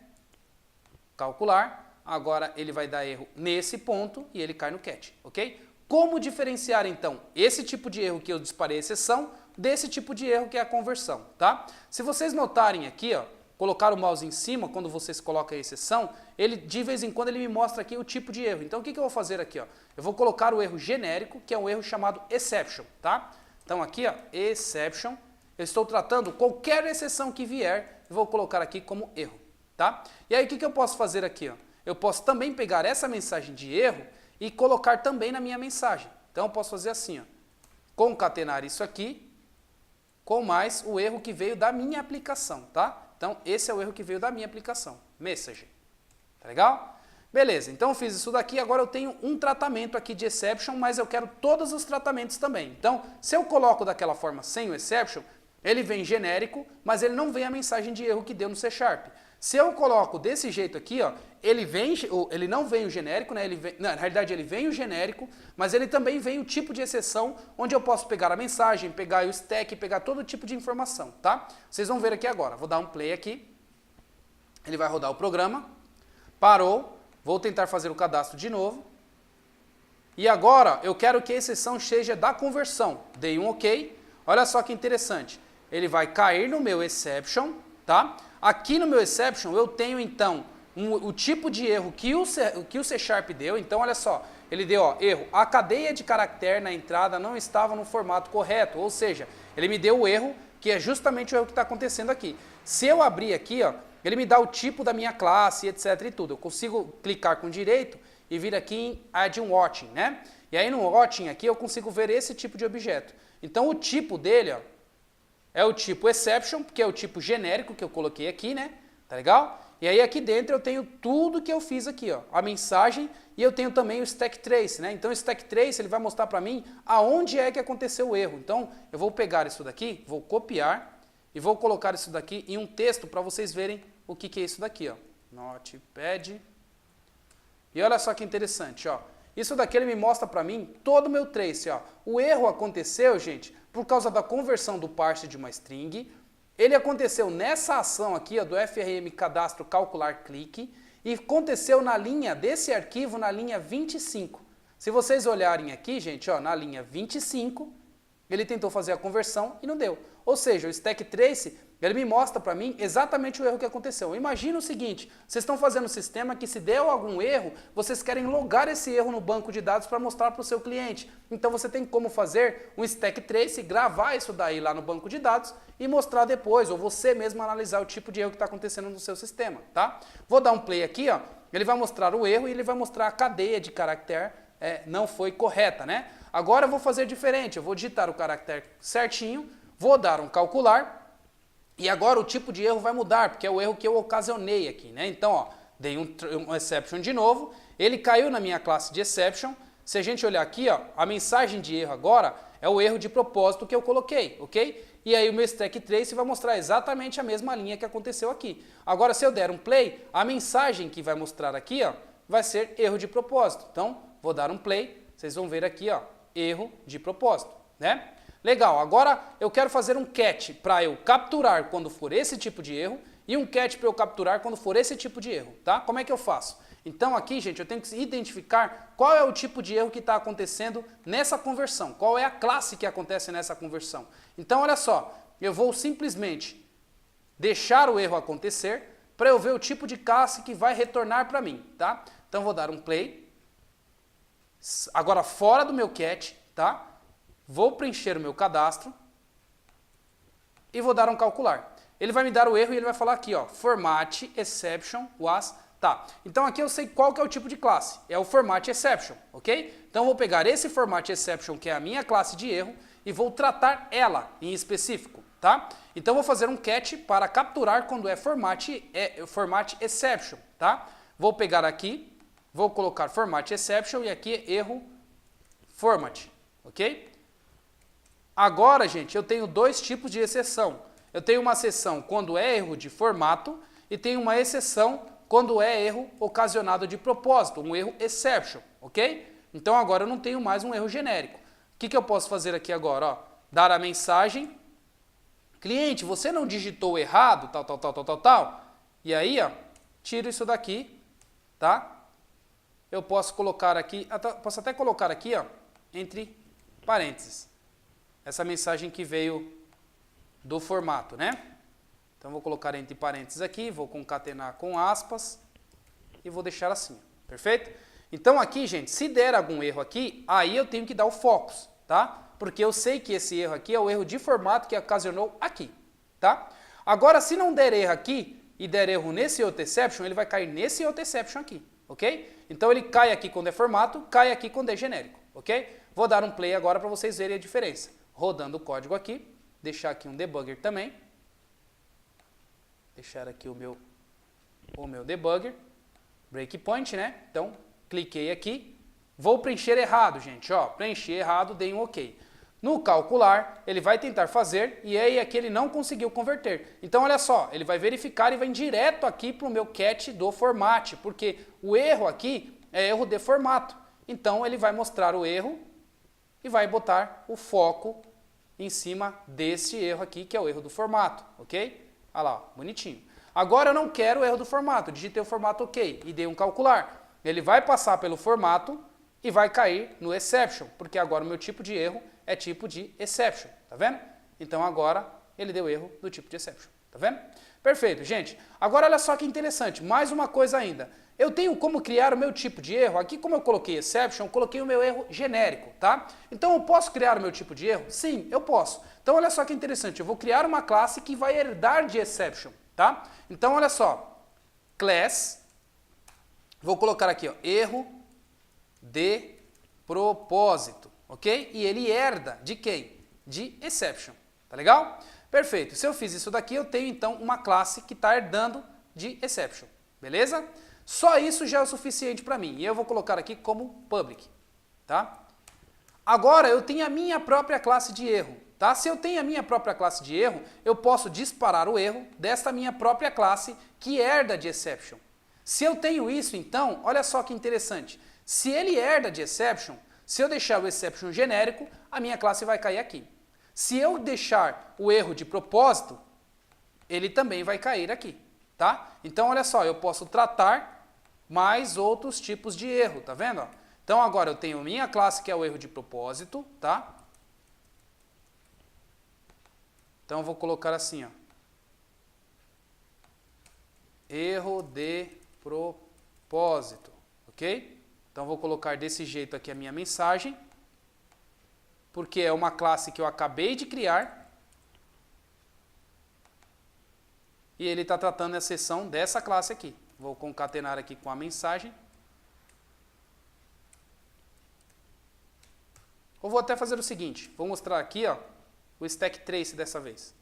Calcular. Agora ele vai dar erro nesse ponto e ele cai no cat, ok? Como diferenciar então esse tipo de erro que eu disparei a exceção desse tipo de erro que é a conversão, tá? Se vocês notarem aqui, ó, colocar o mouse em cima, quando vocês colocam a exceção, ele de vez em quando ele me mostra aqui o tipo de erro. Então o que eu vou fazer aqui? Ó? Eu vou colocar o erro genérico, que é um erro chamado exception, tá? Então aqui, ó, exception, eu estou tratando qualquer exceção que vier, eu vou colocar aqui como erro, tá? E aí o que eu posso fazer aqui? Ó? Eu posso também pegar essa mensagem de erro e colocar também na minha mensagem. Então eu posso fazer assim, ó, concatenar isso aqui com mais o erro que veio da minha aplicação, tá? Então, esse é o erro que veio da minha aplicação, message. Tá legal? Beleza, então eu fiz isso daqui, agora eu tenho um tratamento aqui de exception, mas eu quero todos os tratamentos também. Então, se eu coloco daquela forma sem o exception, ele vem genérico, mas ele não vem a mensagem de erro que deu no C#. Se eu coloco desse jeito aqui, ó, ele não vem o genérico, né? Na realidade ele vem o genérico, mas ele também vem o tipo de exceção, onde eu posso pegar a mensagem, pegar o stack, pegar todo tipo de informação, tá? Vocês vão ver aqui agora. Vou dar um play aqui. Ele vai rodar o programa. Parou. Vou tentar fazer o cadastro de novo. E agora eu quero que a exceção seja da conversão. Dei um OK. Olha só que interessante. Ele vai cair no meu exception, tá? Aqui no meu exception eu tenho então o tipo de erro que o C# deu. Então olha só, ele deu ó, erro, a cadeia de caractere na entrada não estava no formato correto, ou seja, ele me deu o erro que é justamente o erro que está acontecendo aqui. Se eu abrir aqui, ó, ele me dá o tipo da minha classe, etc e tudo. Eu consigo clicar com direito e vir aqui em Add Watching, né? E aí no Watching aqui eu consigo ver esse tipo de objeto. Então o tipo dele, ó, é o tipo exception, que é o tipo genérico que eu coloquei aqui, né? Tá legal? E aí aqui dentro eu tenho tudo que eu fiz aqui, ó. A mensagem e eu tenho também o stack trace, né? Então o stack trace ele vai mostrar para mim aonde é que aconteceu o erro. Então eu vou pegar isso daqui, vou copiar e vou colocar isso daqui em um texto para vocês verem o que é isso daqui, ó. Notepad. E olha só que interessante, ó. Isso daqui ele me mostra para mim todo o meu trace, ó. O erro aconteceu, gente, por causa da conversão do parse de uma string. Ele aconteceu nessa ação aqui, ó, do FRM cadastro calcular clique, e aconteceu na linha desse arquivo, na linha 25. Se vocês olharem aqui, gente, ó, na linha 25, ele tentou fazer a conversão e não deu. Ou seja, o stack trace, ele me mostra para mim exatamente o erro que aconteceu. Imagina o seguinte, vocês estão fazendo um sistema que se deu algum erro, vocês querem logar esse erro no banco de dados para mostrar para o seu cliente. Então você tem como fazer um stack trace, gravar isso daí lá no banco de dados e mostrar depois, ou você mesmo analisar o tipo de erro que está acontecendo no seu sistema, tá? Vou dar um play aqui, ó, ele vai mostrar o erro e ele vai mostrar a cadeia de caractere não foi correta, né? Agora eu vou fazer diferente, eu vou digitar o caractere certinho, vou dar um calcular, e agora o tipo de erro vai mudar, porque é o erro que eu ocasionei aqui, né? Então, ó, dei um exception de novo, ele caiu na minha classe de exception. Se a gente olhar aqui, ó, a mensagem de erro agora é o erro de propósito que eu coloquei, ok? E aí o meu stack trace vai mostrar exatamente a mesma linha que aconteceu aqui. Agora, se eu der um play, a mensagem que vai mostrar aqui, ó, vai ser erro de propósito. Então, vou dar um play, vocês vão ver aqui, ó, erro de propósito, né? Legal, agora eu quero fazer um catch para eu capturar quando for esse tipo de erro e um catch para eu capturar quando for esse tipo de erro, tá? Como é que eu faço? Então aqui, gente, eu tenho que identificar qual é o tipo de erro que está acontecendo nessa conversão, qual é a classe que acontece nessa conversão. Então olha só, eu vou simplesmente deixar o erro acontecer para eu ver o tipo de classe que vai retornar para mim, tá? Então vou dar um play, agora fora do meu catch, tá? Vou preencher o meu cadastro e vou dar um calcular. Ele vai me dar o erro e ele vai falar aqui, ó, format exception was, tá. Então aqui eu sei qual que é o tipo de classe, é o format exception, ok? Então eu vou pegar esse format exception, que é a minha classe de erro, e vou tratar ela em específico, tá? Então eu vou fazer um catch para capturar quando é format exception, tá? Vou pegar aqui, vou colocar format exception e aqui é erro format, ok? Agora, gente, eu tenho dois tipos de exceção. Eu tenho uma exceção quando é erro de formato e tenho uma exceção quando é erro ocasionado de propósito, um erro exception, ok? Então agora eu não tenho mais um erro genérico. O que eu posso fazer aqui agora? Ó, dar a mensagem, cliente, você não digitou errado, tal. E aí, ó, tiro isso daqui, tá? Eu posso colocar aqui, posso até colocar aqui, ó, entre parênteses. Essa mensagem que veio do formato, né? Então vou colocar entre parênteses aqui, vou concatenar com aspas e vou deixar assim, perfeito? Então aqui, gente, se der algum erro aqui, aí eu tenho que dar o focus, tá? Porque eu sei que esse erro aqui é o erro de formato que ocasionou aqui, tá? Agora, se não der erro aqui e der erro nesse outro exception, ele vai cair nesse outro exception aqui, ok? Então ele cai aqui quando é formato, cai aqui quando é genérico, ok? Vou dar um play agora para vocês verem a diferença. Rodando o código aqui, deixar aqui um debugger também. Deixar aqui o meu debugger. Breakpoint, né? Então, cliquei aqui. Vou preencher errado, gente. Ó, preenchi errado, dei um OK. No calcular, ele vai tentar fazer e aí aqui ele não conseguiu converter. Então, olha só, ele vai verificar e vai direto aqui para o meu catch do format, porque o erro aqui é erro de formato. Então, ele vai mostrar o erro e vai botar o foco em cima desse erro aqui, que é o erro do formato, ok? Olha lá, bonitinho. Agora eu não quero o erro do formato, digitei o formato OK e dei um calcular. Ele vai passar pelo formato e vai cair no exception, porque agora o meu tipo de erro é tipo de exception, tá vendo? Então agora ele deu erro do tipo de exception, tá vendo? Perfeito, gente. Agora olha só que interessante, mais uma coisa ainda. Eu tenho como criar o meu tipo de erro. Aqui, como eu coloquei exception, eu coloquei o meu erro genérico, tá? Então, eu posso criar o meu tipo de erro? Sim, eu posso. Então, olha só que interessante. Eu vou criar uma classe que vai herdar de exception, tá? Então, olha só. Class. Vou colocar aqui, ó, erro de propósito, ok? E ele herda de quem? De exception, tá legal? Perfeito. Se eu fiz isso daqui, eu tenho, então, uma classe que está herdando de exception, beleza? Só isso já é o suficiente para mim. E eu vou colocar aqui como public, tá? Agora eu tenho a minha própria classe de erro, tá? Se eu tenho a minha própria classe de erro, eu posso disparar o erro desta minha própria classe que herda de exception. Se eu tenho isso, então, olha só que interessante. Se ele herda de exception, se eu deixar o exception genérico, a minha classe vai cair aqui. Se eu deixar o erro de propósito, ele também vai cair aqui, tá? Então, olha só, eu posso tratar mais outros tipos de erro, tá vendo? Ó? Então, agora eu tenho minha classe que é o erro de propósito, tá? Então, eu vou colocar assim, ó. Erro de propósito, ok? Então, eu vou colocar desse jeito aqui a minha mensagem, porque é uma classe que eu acabei de criar e ele está tratando a seção dessa classe aqui. Vou concatenar aqui com a mensagem. Ou vou até fazer o seguinte, vou mostrar aqui, ó, o stack trace dessa vez,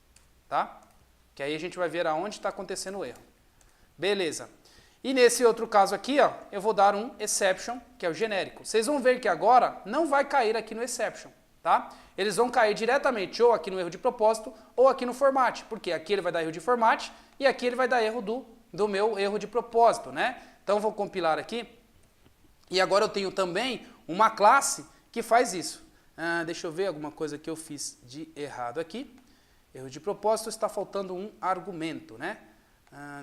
tá? Que aí a gente vai ver aonde está acontecendo o erro. Beleza. E nesse outro caso aqui, ó, eu vou dar um exception, que é o genérico. Vocês vão ver que agora não vai cair aqui no exception, tá? Eles vão cair diretamente ou aqui no erro de propósito ou aqui no format, porque aqui ele vai dar erro de format e aqui ele vai dar erro do meu erro de propósito, né? Então vou compilar aqui e agora eu tenho também uma classe que faz isso. Deixa eu ver alguma coisa que eu fiz de errado aqui. Erro de propósito, está faltando um argumento, né?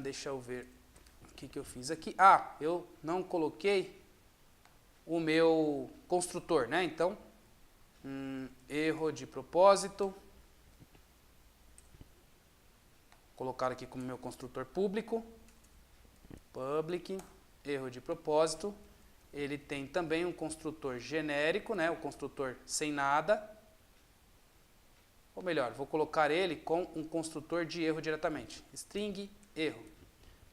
Deixa eu ver o que eu fiz aqui. Eu não coloquei o meu construtor, né? Então, erro de propósito. Vou colocar aqui como meu construtor público. Public, erro de propósito. Ele tem também um construtor genérico, né? O construtor sem nada. Ou melhor, vou colocar ele com um construtor de erro diretamente. String erro.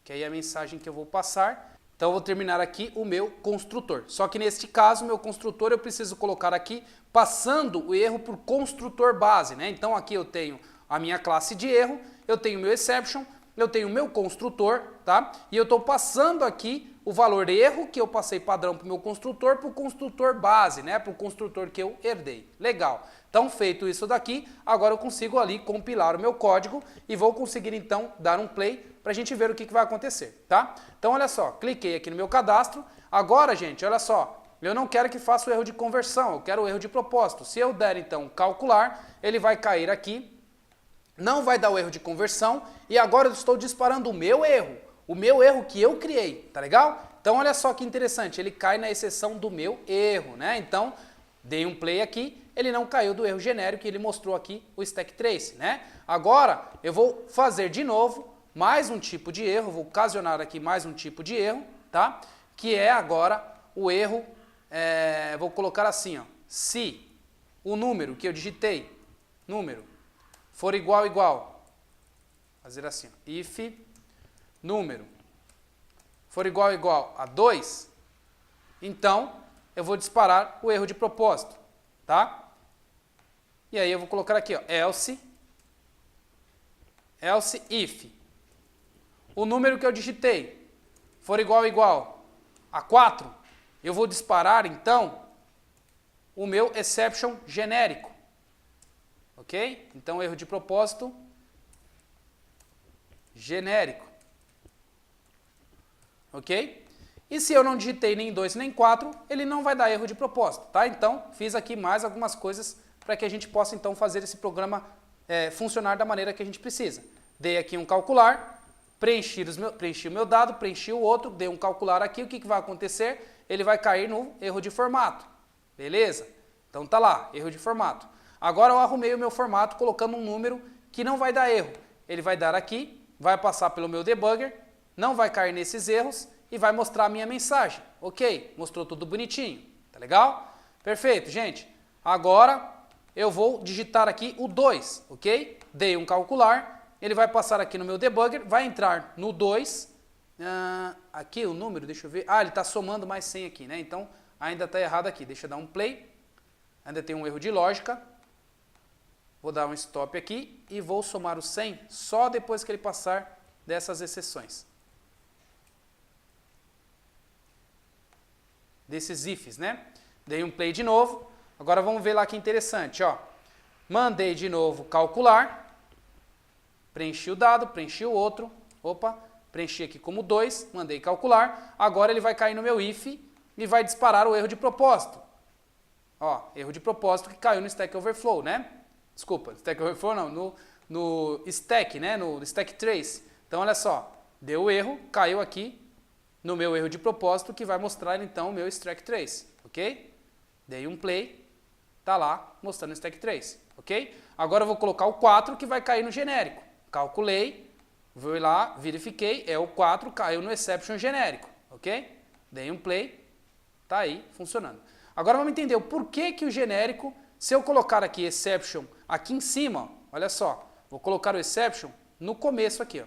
Que aí é a mensagem que eu vou passar. Então eu vou terminar aqui o meu construtor. Só que neste caso, meu construtor eu preciso colocar aqui passando o erro por construtor base, né? Então aqui eu tenho a minha classe de erro, eu tenho o meu exception, eu tenho o meu construtor, tá? E eu estou passando aqui o valor erro que eu passei padrão para o meu construtor para o construtor base, né? Para o construtor que eu herdei. Legal. Então, feito isso daqui, agora eu consigo ali compilar o meu código e vou conseguir então dar um play para a gente ver o que vai acontecer, tá? Então, olha só, cliquei aqui no meu cadastro. Agora, gente, olha só, eu não quero que faça o erro de conversão, eu quero o erro de propósito. Se eu der então calcular, ele vai cair aqui. Não vai dar o erro de conversão e agora eu estou disparando o meu erro que eu criei, tá legal? Então olha só que interessante, ele cai na exceção do meu erro, né? Então, dei um play aqui, ele não caiu do erro genérico e ele mostrou aqui o stack trace, né? Agora, eu vou fazer de novo mais um tipo de erro, vou ocasionar aqui mais um tipo de erro, tá? Que é agora o erro, vou colocar assim, ó, se o número que eu digitei, for igual, fazer assim, if número for igual a 2, então eu vou disparar o erro de propósito, tá? E aí eu vou colocar aqui, ó, else if o número que eu digitei for igual a 4, eu vou disparar então o meu exception genérico. Ok? Então, erro de propósito genérico. Ok? E se eu não digitei nem 2 nem 4, ele não vai dar erro de propósito, tá? Então, fiz aqui mais algumas coisas para que a gente possa, então, fazer esse programa funcionar da maneira que a gente precisa. Dei aqui um calcular, preenchi o meu dado, preenchi o outro, dei um calcular aqui, o que vai acontecer? Ele vai cair no erro de formato. Beleza? Então, tá lá, erro de formato. Agora eu arrumei o meu formato colocando um número que não vai dar erro. Ele vai dar aqui, vai passar pelo meu debugger, não vai cair nesses erros e vai mostrar a minha mensagem. Ok, mostrou tudo bonitinho. Tá legal? Perfeito, gente. Agora eu vou digitar aqui o 2, ok? Dei um calcular, ele vai passar aqui no meu debugger, vai entrar no 2. Aqui o número, deixa eu ver. Ele está somando mais 100 aqui, né? Então ainda está errado aqui. Deixa eu dar um play. Ainda tem um erro de lógica. Vou dar um stop aqui e vou somar o 100 só depois que ele passar dessas exceções. Desses ifs, né? Dei um play de novo. Agora vamos ver lá que interessante, ó. Mandei de novo calcular. Preenchi o dado, preenchi o outro. Opa, preenchi aqui como 2, mandei calcular. Agora ele vai cair no meu if e vai disparar o erro de propósito. Ó, erro de propósito que caiu no Stack Overflow, né? Desculpa, Stack Overflow não, no stack, né? No stack trace. Então, olha só, deu erro, caiu aqui no meu erro de propósito, que vai mostrar, então, o meu stack trace, ok? Dei um play, tá lá, mostrando o stack trace, ok? Agora eu vou colocar o 4, que vai cair no genérico. Calculei, fui lá, verifiquei, o 4, caiu no exception genérico, ok? Dei um play, tá aí, funcionando. Agora vamos entender o porquê que o genérico, se eu colocar aqui exception aqui em cima, ó, olha só, vou colocar o exception no começo aqui, ó.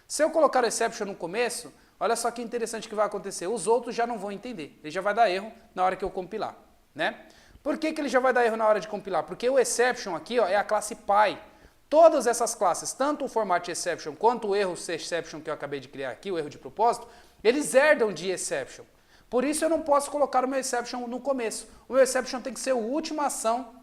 Se eu colocar o exception no começo, olha só que interessante que vai acontecer. Os outros já não vão entender, ele já vai dar erro na hora que eu compilar, né? Por que ele já vai dar erro na hora de compilar? Porque o exception aqui, ó, é a classe Py. Todas essas classes, tanto o format exception quanto o erro exception que eu acabei de criar aqui, o erro de propósito, eles herdam de exception. Por isso eu não posso colocar o meu exception no começo. O meu exception tem que ser a última ação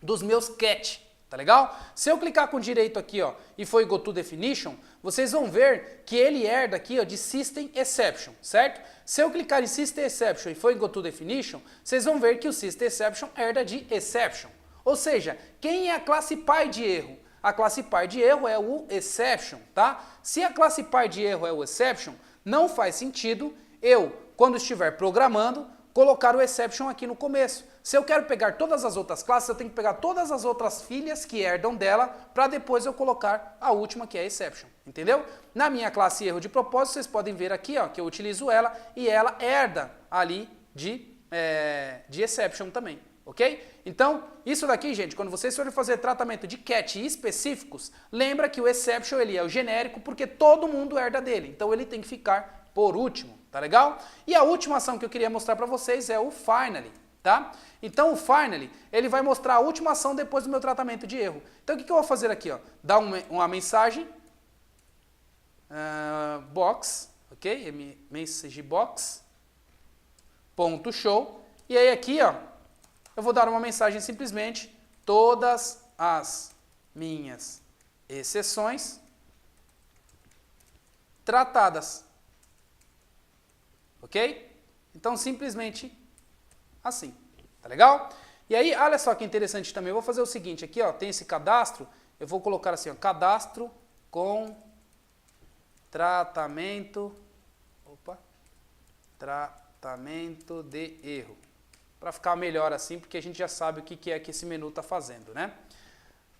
dos meus catch, tá legal? Se eu clicar com direito aqui, ó, e for go to definition, vocês vão ver que ele herda aqui ó, de System Exception, certo? Se eu clicar em System Exception e for em GoToDefinition, vocês vão ver que o System Exception herda de Exception. Ou seja, quem é a classe pai de erro? A classe pai de erro é o Exception, tá? Se a classe pai de erro é o Exception, não faz sentido eu, quando estiver programando, colocar o Exception aqui no começo. Se eu quero pegar todas as outras classes, eu tenho que pegar todas as outras filhas que herdam dela, para depois eu colocar a última, que é a Exception, entendeu? Na minha classe erro de propósito, vocês podem ver aqui ó, que eu utilizo ela, e ela herda ali de Exception também, ok? Então, isso daqui, gente, quando vocês forem fazer tratamento de cat específicos, lembra que o Exception ele é o genérico, porque todo mundo herda dele, então ele tem que ficar por último, tá legal? E a última ação que eu queria mostrar para vocês é o Finally. Tá? Então o Finally, ele vai mostrar a última ação depois do meu tratamento de erro. Então o que eu vou fazer aqui? Ó? Dar uma mensagem, box, ok? Message box, ponto show. E aí aqui, ó, eu vou dar uma mensagem simplesmente, todas as minhas exceções tratadas. Ok? Então simplesmente assim, tá legal? E aí, olha só que interessante também, eu vou fazer o seguinte, aqui ó, tem esse cadastro, eu vou colocar assim, ó, cadastro com tratamento de erro, para ficar melhor assim, porque a gente já sabe o que é que esse menu está fazendo, né?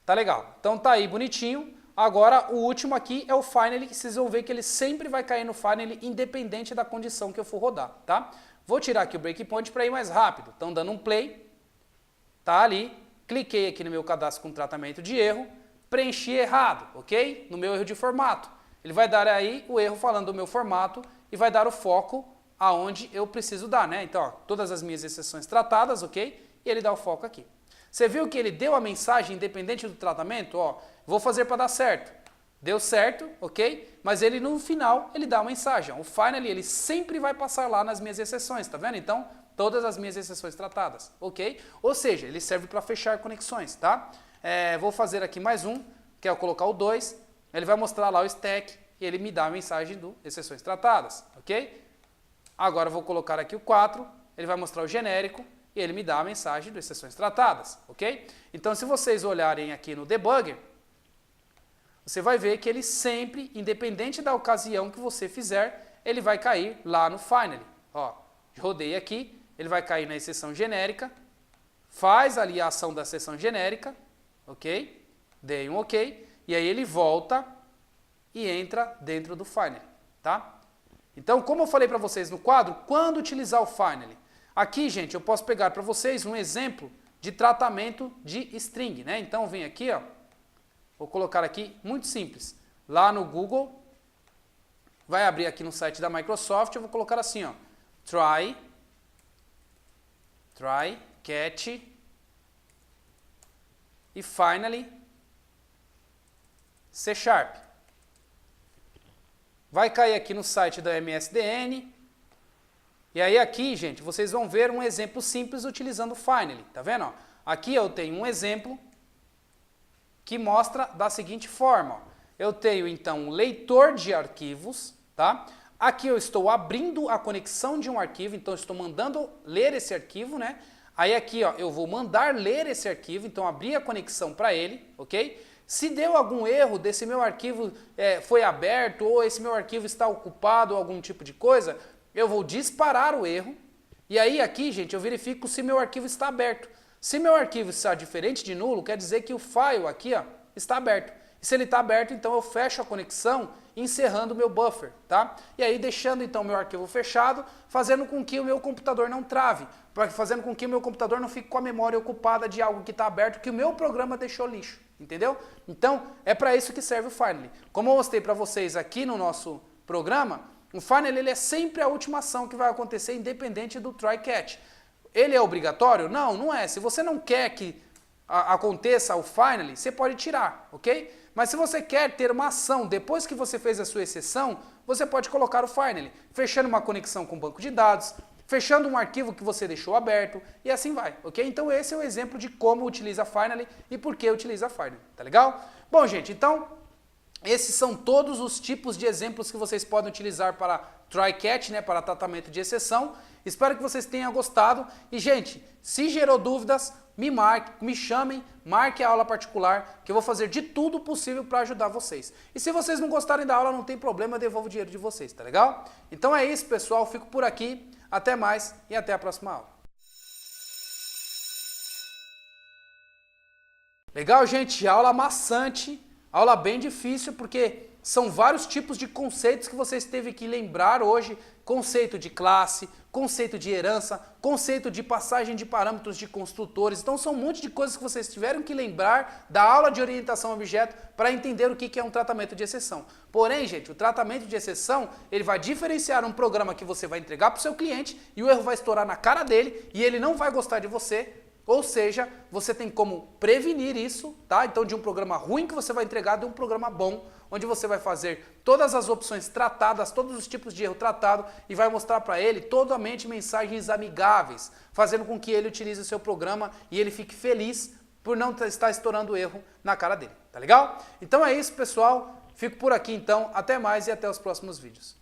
Tá legal, então tá aí bonitinho. Agora o último aqui é o Finally, que vocês vão ver que ele sempre vai cair no Finally, independente da condição que eu for rodar, tá? Vou tirar aqui o breakpoint para ir mais rápido. Então, dando um play, tá ali, cliquei aqui no meu cadastro com tratamento de erro, preenchi errado, ok? No meu erro de formato. Ele vai dar aí o erro falando do meu formato e vai dar o foco aonde eu preciso dar, né? Então, ó, todas as minhas exceções tratadas, ok? E ele dá o foco aqui. Você viu que ele deu a mensagem independente do tratamento? Ó, vou fazer para dar certo. Deu certo, ok? Mas ele no final, ele dá uma mensagem. O Finally, ele sempre vai passar lá nas minhas exceções, tá vendo? Então, todas as minhas exceções tratadas, ok? Ou seja, ele serve para fechar conexões, tá? Vou fazer aqui mais um, que é eu colocar o 2, ele vai mostrar lá o stack e ele me dá a mensagem do exceções tratadas, ok? Agora eu vou colocar aqui o 4, ele vai mostrar o genérico e ele me dá a mensagem do exceções tratadas, ok? Então, se vocês olharem aqui no debugger, você vai ver que ele sempre, independente da ocasião que você fizer, ele vai cair lá no Finally. Ó, rodei aqui, ele vai cair na exceção genérica, faz ali a ação da exceção genérica, ok? Dei um ok, e aí ele volta e entra dentro do Finally, tá? Então, como eu falei para vocês no quadro, quando utilizar o Finally? Aqui, gente, eu posso pegar para vocês um exemplo de tratamento de string, né? Então, vem aqui, ó. Vou colocar aqui, muito simples, lá no Google, vai abrir aqui no site da Microsoft, eu vou colocar assim, ó, try, catch, e finally, C#. Vai cair aqui no site da MSDN, e aí aqui, gente, vocês vão ver um exemplo simples utilizando finally, tá vendo? Ó? Aqui eu tenho um exemplo que mostra da seguinte forma, ó. Eu tenho então um leitor de arquivos, tá? Aqui eu estou abrindo a conexão de um arquivo, então eu estou mandando ler esse arquivo, né? Aí aqui, ó, eu vou mandar ler esse arquivo, então abrir a conexão para ele, ok? Se deu algum erro desse meu arquivo foi aberto ou esse meu arquivo está ocupado ou algum tipo de coisa, eu vou disparar o erro e aí aqui, gente, eu verifico se meu arquivo está aberto. Se meu arquivo está diferente de nulo, quer dizer que o file aqui ó, está aberto. E se ele está aberto, então eu fecho a conexão encerrando o meu buffer, tá? E aí deixando então meu arquivo fechado, fazendo com que o meu computador não trave, fazendo com que o meu computador não fique com a memória ocupada de algo que está aberto, que o meu programa deixou lixo, entendeu? Então, é para isso que serve o Finally. Como eu mostrei para vocês aqui no nosso programa, o Finally ele é sempre a última ação que vai acontecer, independente do try catch. Ele é obrigatório? Não, não é. Se você não quer que aconteça o Finally, você pode tirar, ok? Mas se você quer ter uma ação depois que você fez a sua exceção, você pode colocar o Finally, fechando uma conexão com o banco de dados, fechando um arquivo que você deixou aberto e assim vai, ok? Então esse é o exemplo de como utiliza Finally e por que utiliza Finally, tá legal? Bom, gente, então esses são todos os tipos de exemplos que vocês podem utilizar para try catch, né, para tratamento de exceção. Espero que vocês tenham gostado. E, gente, se gerou dúvidas, me marque, me chamem, marque a aula particular, que eu vou fazer de tudo possível para ajudar vocês. E se vocês não gostarem da aula, não tem problema, eu devolvo o dinheiro de vocês, tá legal? Então é isso, pessoal. Fico por aqui. Até mais e até a próxima aula. Legal, gente? Aula maçante, aula bem difícil, porque são vários tipos de conceitos que vocês teve que lembrar hoje. Conceito de classe, conceito de herança, conceito de passagem de parâmetros de construtores. Então são um monte de coisas que vocês tiveram que lembrar da aula de orientação a objeto para entender o que é um tratamento de exceção. Porém, gente, o tratamento de exceção, ele vai diferenciar um programa que você vai entregar para o seu cliente e o erro vai estourar na cara dele e ele não vai gostar de você. Ou seja, você tem como prevenir isso, tá? Então, de um programa ruim que você vai entregar, de um programa bom, onde você vai fazer todas as opções tratadas, todos os tipos de erro tratado e vai mostrar para ele totalmente mensagens amigáveis, fazendo com que ele utilize o seu programa e ele fique feliz por não estar estourando erro na cara dele, tá legal? Então é isso, pessoal. Fico por aqui então. Até mais e até os próximos vídeos.